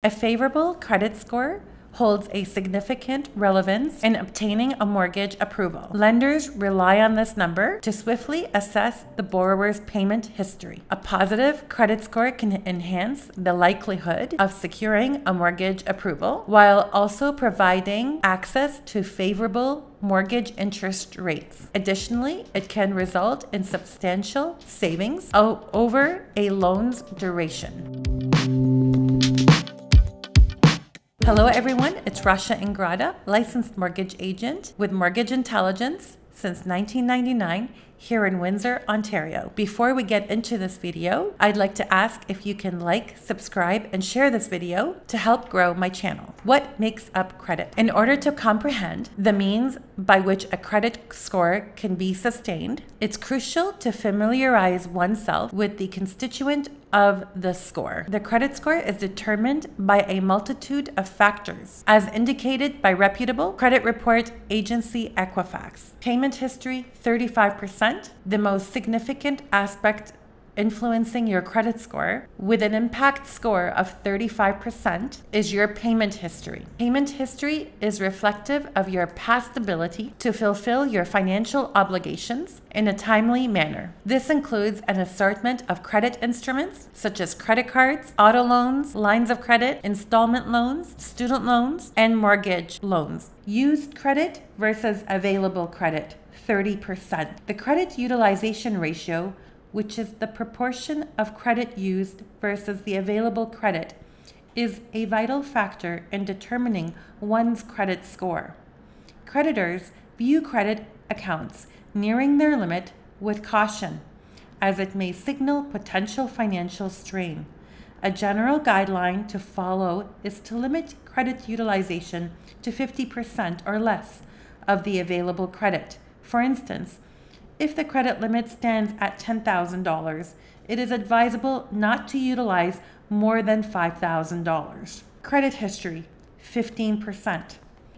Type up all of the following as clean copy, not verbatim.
A favorable credit score holds a significant relevance in obtaining a mortgage approval. Lenders rely on this number to swiftly assess the borrower's payment history. A positive credit score can enhance the likelihood of securing a mortgage approval while also providing access to favorable mortgage interest rates. Additionally, it can result in substantial savings over a loan's duration. Hello everyone, it's Rasha Ingratta, licensed mortgage agent with Mortgage Intelligence since 1999 here in Windsor, Ontario. Before we get into this video, I'd like to ask if you can like, subscribe, and share this video to help grow my channel. What makes up credit? In order to comprehend the means by which a credit score can be sustained, it's crucial to familiarize oneself with the constituent of the score. The credit score is determined by a multitude of factors, as indicated by reputable credit report agency Equifax. Payment history, 35%, the most significant aspect influencing your credit score, with an impact score of 35%, is your payment history. Payment history is reflective of your past ability to fulfill your financial obligations in a timely manner. This includes an assortment of credit instruments such as credit cards, auto loans, lines of credit, installment loans, student loans, and mortgage loans. Used credit versus available credit, 30%. The credit utilization ratio, which is the proportion of credit used versus the available credit, is a vital factor in determining one's credit score. Creditors view credit accounts nearing their limit with caution, as it may signal potential financial strain. A general guideline to follow is to limit credit utilization to 50% or less of the available credit. For instance, if the credit limit stands at $10,000, it is advisable not to utilize more than $5,000. Credit history, 15%.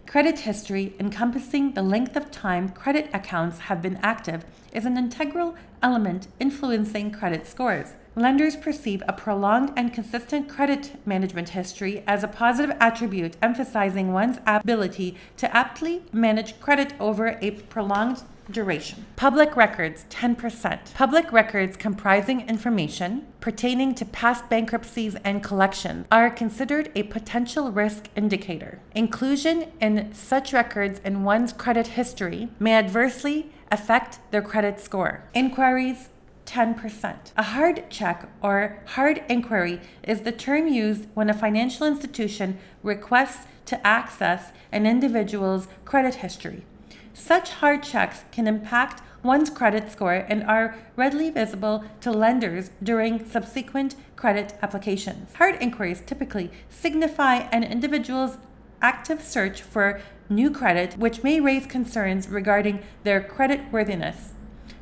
Credit history, encompassing the length of time credit accounts have been active, is an integral element influencing credit scores. Lenders perceive a prolonged and consistent credit management history as a positive attribute, emphasizing one's ability to aptly manage credit over a prolonged duration. Public records, 10%. Public records comprising information pertaining to past bankruptcies and collections are considered a potential risk indicator. Inclusion in such records in one's credit history may adversely affect their credit score. Inquiries, 10%. A hard check or hard inquiry is the term used when a financial institution requests to access an individual's credit history. Such hard checks can impact one's credit score and are readily visible to lenders during subsequent credit applications. Hard inquiries typically signify an individual's active search for new credit, which may raise concerns regarding their credit worthiness.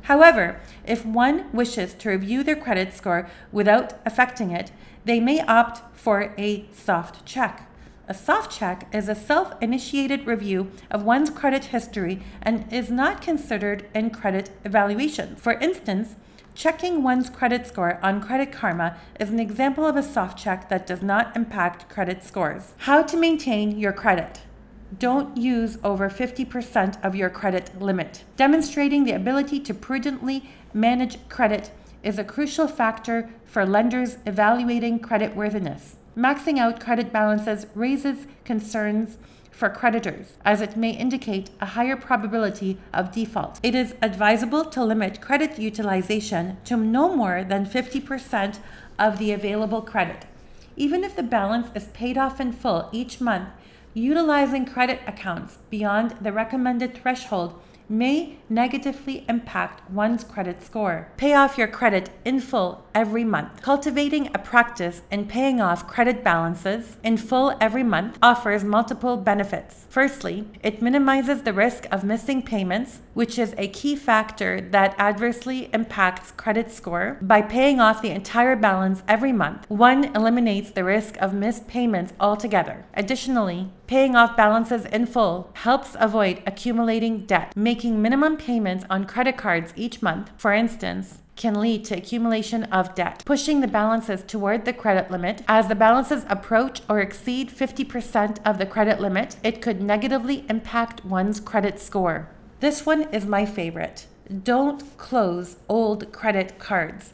However, if one wishes to review their credit score without affecting it, they may opt for a soft check. A soft check is a self-initiated review of one's credit history and is not considered in credit evaluation. For instance, checking one's credit score on Credit Karma is an example of a soft check that does not impact credit scores. How to maintain your credit. Don't use over 50% of your credit limit. Demonstrating the ability to prudently manage credit is a crucial factor for lenders evaluating credit worthiness. Maxing out credit balances raises concerns for creditors, as it may indicate a higher probability of default. It is advisable to limit credit utilization to no more than 50% of the available credit. Even if the balance is paid off in full each month, utilizing credit accounts beyond the recommended threshold may negatively impact one's credit score. Pay off your credit in full every month. Cultivating a practice in paying off credit balances in full every month offers multiple benefits. Firstly, it minimizes the risk of missing payments, which is a key factor that adversely impacts credit score. By paying off the entire balance every month, one eliminates the risk of missed payments altogether. Additionally, paying off balances in full helps avoid accumulating debt. Making minimum payments on credit cards each month, for instance, can lead to accumulation of debt, pushing the balances toward the credit limit. As the balances approach or exceed 50% of the credit limit, it could negatively impact one's credit score. This one is my favorite. Don't close old credit cards.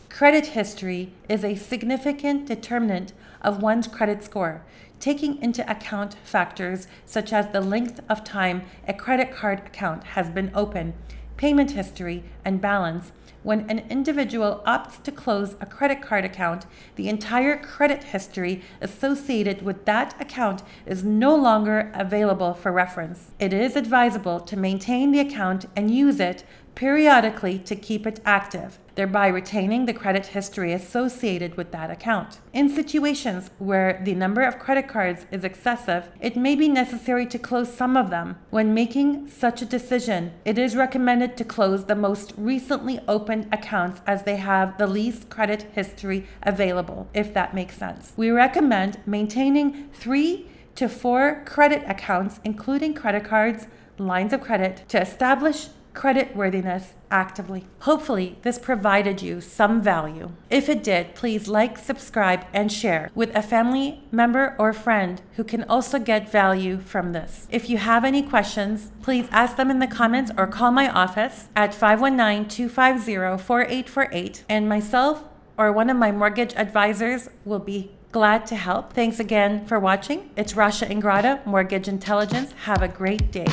Credit history is a significant determinant of one's credit score, taking into account factors such as the length of time a credit card account has been open, payment history, and balance. When an individual opts to close a credit card account, the entire credit history associated with that account is no longer available for reference. It is advisable to maintain the account and use it periodically to keep it active, thereby retaining the credit history associated with that account. In situations where the number of credit cards is excessive, it may be necessary to close some of them. When making such a decision, it is recommended to close the most recently opened accounts as they have the least credit history available, if that makes sense. We recommend maintaining 3 to 4 credit accounts, including credit cards, lines of credit, to establish credit worthiness actively. Hopefully, this provided you some value. If it did, please like, subscribe, and share with a family member or friend who can also get value from this. If you have any questions, please ask them in the comments or call my office at 519-250-4848, and myself or one of my mortgage advisors will be glad to help. Thanks again for watching. It's Rasha Ingratta, Mortgage Intelligence. Have a great day.